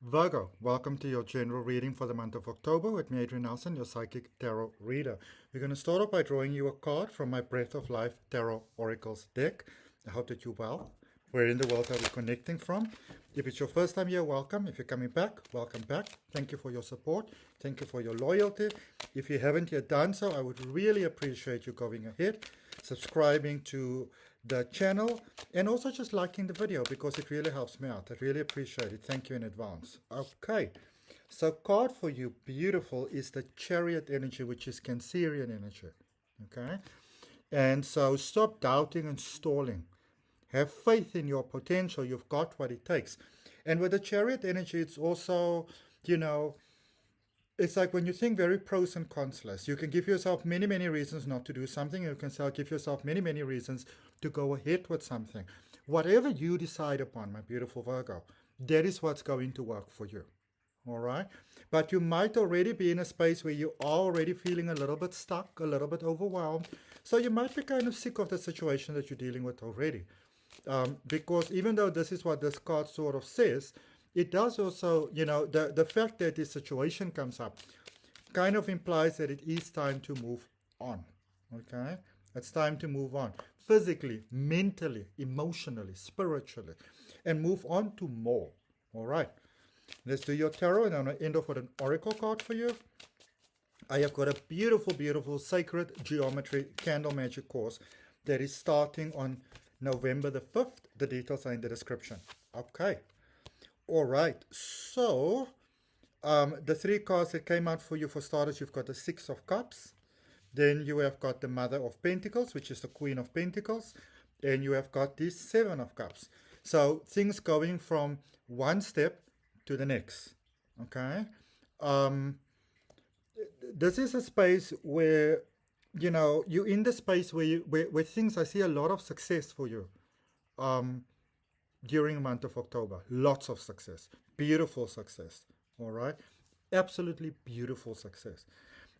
Virgo, welcome to your general reading for the month of October with me, Adrian, your psychic tarot reader. We're going to start off by drawing you a card from my Breath of Life Tarot Oracles deck. I hope that you're well. Where in the world are we connecting from? If it's your first time here, welcome. If you're coming back, welcome back. Thank you for your support. Thank you for your loyalty. If you haven't yet done so, I would really appreciate you going ahead, subscribing to the channel, and also just liking the video because it really helps me out. I really appreciate it. Thank you in advance. Okay, so card for you, beautiful, is the Chariot energy, which is Cancerian energy. Okay, and so stop doubting and stalling. Have faith in your potential. You've got what it takes. And with the Chariot energy, it's also, it's like when you think very pros and cons list. You can give yourself many, many reasons not to do something. You can give yourself many, many reasons to go ahead with something. Whatever you decide upon, my beautiful Virgo, that is what's going to work for you. All right? But you might already be in a space where you are already feeling a little bit stuck, a little bit overwhelmed. So you might be kind of sick of the situation that you're dealing with already. Because even though this is what this card sort of says, it does also, the fact that this situation comes up kind of implies that it is time to move on. Okay? It's time to move on. Physically, mentally, emotionally, spiritually. And move on to more. All right. Let's do your tarot, and I'm going to end off with an oracle card for you. I have got a beautiful, beautiful sacred geometry candle magic course that is starting on November the 5th. The details are in the description. Okay. All right. So, the three cards that came out for you, for starters, you've got the Six of Cups. Then you have got the Mother of Pentacles, which is the Queen of Pentacles. And you have got the Seven of Cups. So, things going from one step to the next. Okay. This is a space where, you're in the space where, where things, I see a lot of success for you. During the month of October. Lots of success. Beautiful success. All right? Absolutely beautiful success.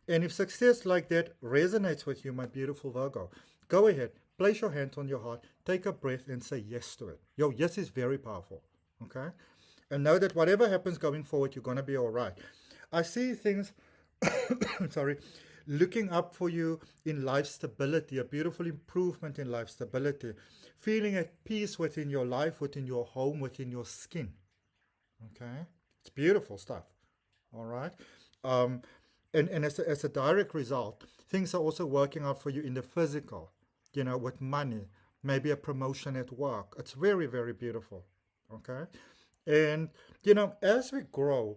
And if success like that resonates with you, my beautiful Virgo, go ahead, place your hand on your heart, take a breath and say yes to it. Your yes is very powerful. Okay? And know that whatever happens going forward, you're going to be all right. I see things, sorry, looking up for you in life stability, a beautiful improvement in life stability, feeling at peace within your life, within your home, within your skin. Okay? It's beautiful stuff. All right? And as a direct result, things are also working out for you in the physical, with money, maybe a promotion at work. It's very, very beautiful. Okay? And, as we grow,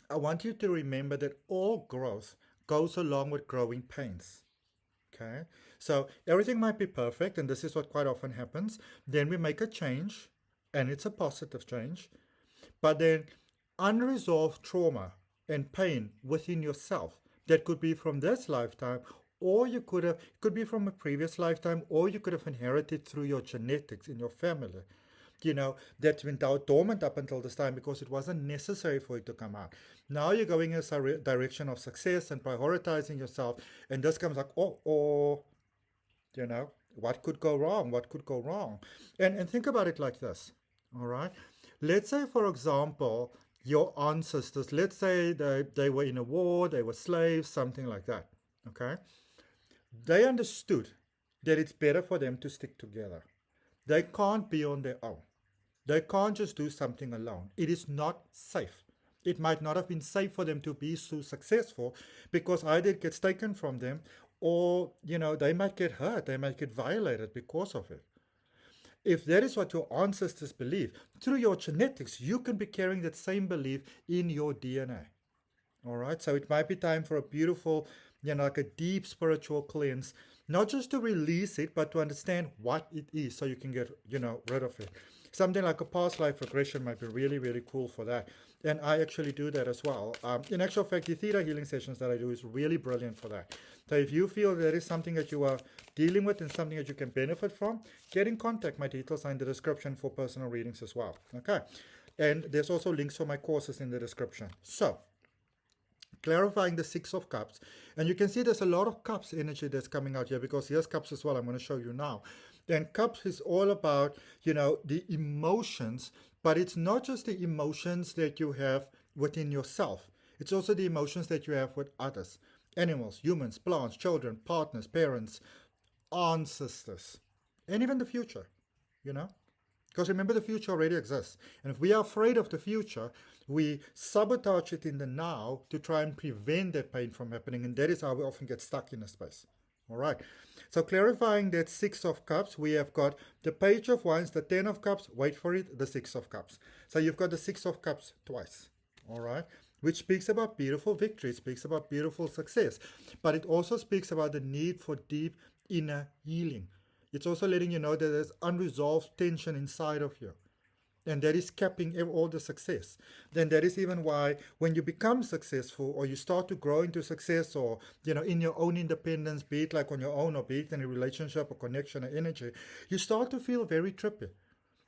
I want you to remember that all growth goes along with growing pains. Okay, so everything might be perfect, and this is what quite often happens. Then we make a change, and it's a positive change. But then unresolved trauma and pain within yourself, that could be from this lifetime, or you could be from a previous lifetime, or you could have inherited through your genetics in your family. That's been dormant up until this time because it wasn't necessary for it to come out. Now you're going in a direction of success and prioritizing yourself, and this comes like, what could go wrong? What could go wrong? And think about it like this, all right? Let's say, for example, your ancestors, let's say they were in a war, they were slaves, something like that, okay? They understood that it's better for them to stick together. They can't be on their own. They can't just do something alone. It is not safe. It might not have been safe for them to be so successful because either it gets taken from them or, they might get hurt. They might get violated because of it. If that is what your ancestors believe, through your genetics, you can be carrying that same belief in your DNA. All right? So it might be time for a beautiful, like a deep spiritual cleanse, not just to release it, but to understand what it is so you can get, rid of it. Something like a past life regression might be really, really cool for that. And I actually do that as well. In actual fact, the theta healing sessions that I do is really brilliant for that. So if you feel there is something that you are dealing with and something that you can benefit from, get in contact. My details are in the description for personal readings as well. Okay. And there's also links for my courses in the description. So, clarifying the Six of Cups. And you can see there's a lot of cups energy that's coming out here because here's cups as well. I'm going to show you now. And cups is all about, the emotions, but it's not just the emotions that you have within yourself. It's also the emotions that you have with others, animals, humans, plants, children, partners, parents, ancestors, and even the future, you know? Because remember, the future already exists. And if we are afraid of the future, we sabotage it in the now to try and prevent that pain from happening. And that is how we often get stuck in a space. All right. So clarifying that Six of Cups, we have got the Page of Wands, the Ten of Cups, wait for it, the Six of Cups. So you've got the Six of Cups twice. All right. Which speaks about beautiful victory, it speaks about beautiful success. But it also speaks about the need for deep inner healing. It's also letting you know that there's unresolved tension inside of you. And that is capping all the success. Then that is even why when you become successful or you start to grow into success or, in your own independence, be it like on your own or be it in a relationship or connection or energy, you start to feel very trippy.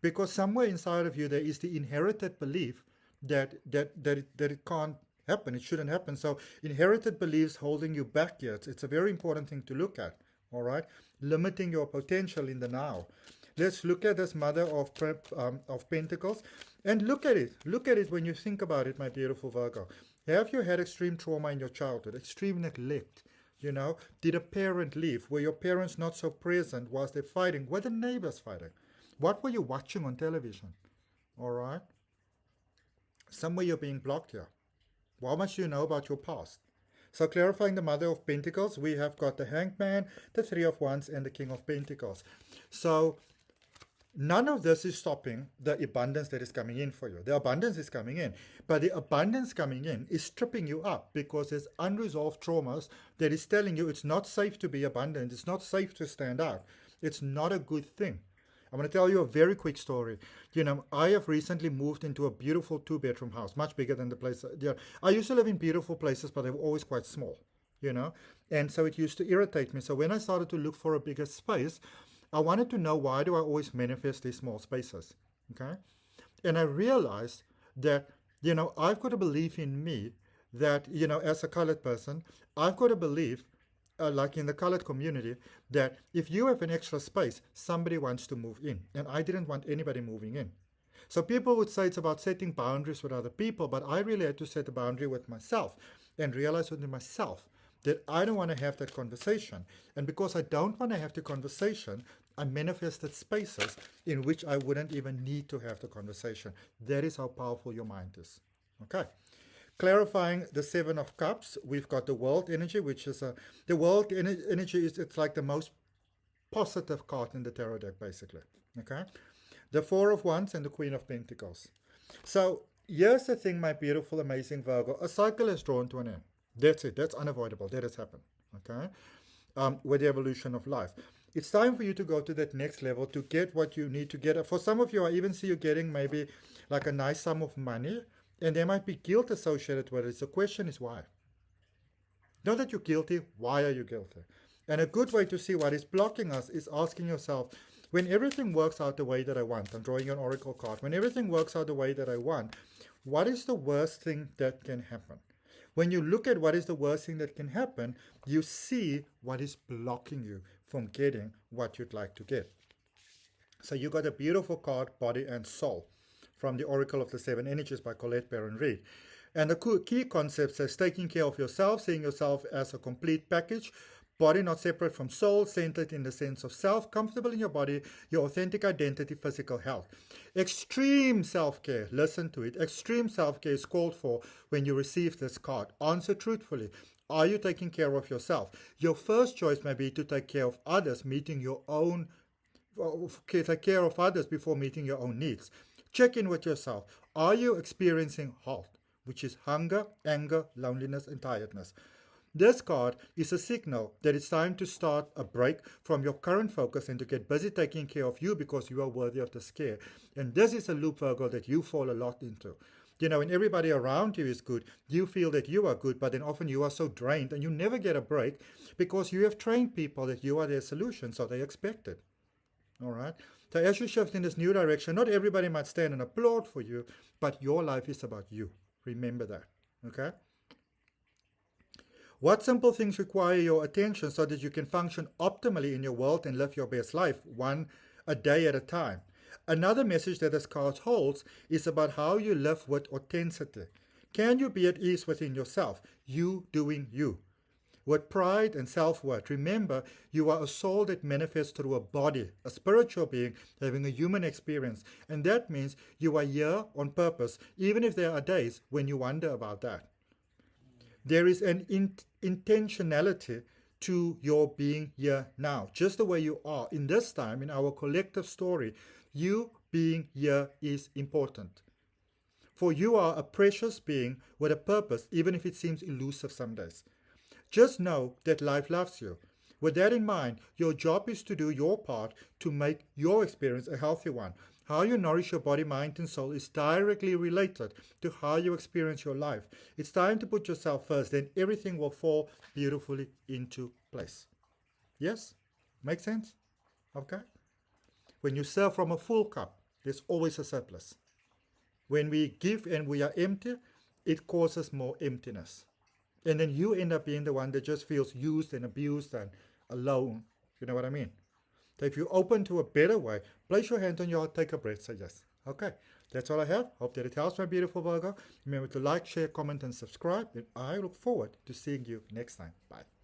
Because somewhere inside of you there is the inherited belief that it can't happen, it shouldn't happen. So inherited beliefs holding you back here. It's a very important thing to look at, all right? Limiting your potential in the now. Let's look at this Mother of Pentacles and look at it. Look at it when you think about it, my beautiful Virgo. Have you had extreme trauma in your childhood, extreme neglect? Did a parent leave? Were your parents not so present whilst they're fighting? Were the neighbors fighting? What were you watching on television? All right? Somewhere you're being blocked here. How much do you know about your past? So clarifying the Mother of Pentacles, we have got the Hanged Man, the Three of Wands, and the King of Pentacles. So none of this is stopping the abundance that is coming in for you. The abundance is coming in. But the abundance coming in is stripping you up because there's unresolved traumas that is telling you it's not safe to be abundant. It's not safe to stand out. It's not a good thing. I'm going to tell you a very quick story. I have recently moved into a beautiful 2-bedroom house, much bigger than the place. I used to live in beautiful places, but they were always quite small, and so it used to irritate me. So when I started to look for a bigger space, I wanted to know, why do I always manifest these small spaces? Okay. And I realized that, I've got a belief in me that, as a colored person, I've got a belief like in the colored community, that if you have an extra space, somebody wants to move in. And I didn't want anybody moving in. So people would say it's about setting boundaries with other people, but I really had to set a boundary with myself and realize within myself that I don't want to have that conversation. And because I don't want to have the conversation, I manifested spaces in which I wouldn't even need to have the conversation. That is how powerful your mind is. Okay. Clarifying the Seven of Cups, we've got the World Energy, which is the World Energy it's like the most positive card in the tarot deck, basically. Okay, the Four of Wands and the Queen of Pentacles. So here's the thing, my beautiful, amazing Virgo. A cycle is drawn to an end. That's it. That's unavoidable. That has happened. Okay, with the evolution of life. It's time for you to go to that next level to get what you need to get. For some of you, I even see you getting maybe like a nice sum of money. And there might be guilt associated with it. The question is why? Not that you're guilty, why are you guilty? And a good way to see what is blocking us is asking yourself, when everything works out the way that I want, I'm drawing an oracle card, when everything works out the way that I want, what is the worst thing that can happen? When you look at what is the worst thing that can happen, you see what is blocking you from getting what you'd like to get. So you got a beautiful card, Body and Soul, from the Oracle of the Seven Energies by Colette Baron Reid. And the key concept says taking care of yourself, seeing yourself as a complete package, body not separate from soul, centered in the sense of self, comfortable in your body, your authentic identity, physical health. Extreme self-care, listen to it, extreme self-care is called for when you receive this card. Answer truthfully. Are you taking care of yourself? Your first choice may be to take care of others, meeting your own, take care of others before meeting your own needs. Check in with yourself. Are you experiencing halt, which is hunger, anger, loneliness, and tiredness? This card is a signal that it's time to start a break from your current focus and to get busy taking care of you because you are worthy of this care. And this is a loop, Virgo, that you fall a lot into. When everybody around you is good, you feel that you are good, but then often you are so drained and you never get a break because you have trained people that you are their solution, so they expect it. All right? So as you shift in this new direction, not everybody might stand and applaud for you, but your life is about you. Remember that. Okay? What simple things require your attention so that you can function optimally in your world and live your best life, one a day at a time? Another message that this card holds is about how you live with authenticity. Can you be at ease within yourself, you doing you? With pride and self-worth, remember you are a soul that manifests through a body, a spiritual being having a human experience. And that means you are here on purpose, even if there are days when you wonder about that. There is an intentionality to your being here now, just the way you are. In this time, in our collective story, you being here is important. For you are a precious being with a purpose, even if it seems elusive some days. Just know that life loves you. With that in mind, your job is to do your part to make your experience a healthy one. How you nourish your body, mind, and soul is directly related to how you experience your life. It's time to put yourself first, then everything will fall beautifully into place. Yes? Make sense? Okay? When you serve from a full cup, there's always a surplus. When we give and we are empty, it causes more emptiness. And then you end up being the one that just feels used and abused and alone. You know what I mean? So if you're open to a better way, place your hand on your heart, take a breath, say yes. Okay, that's all I have. Hope that it helps, my beautiful Virgo. Remember to like, share, comment, and subscribe. And I look forward to seeing you next time. Bye.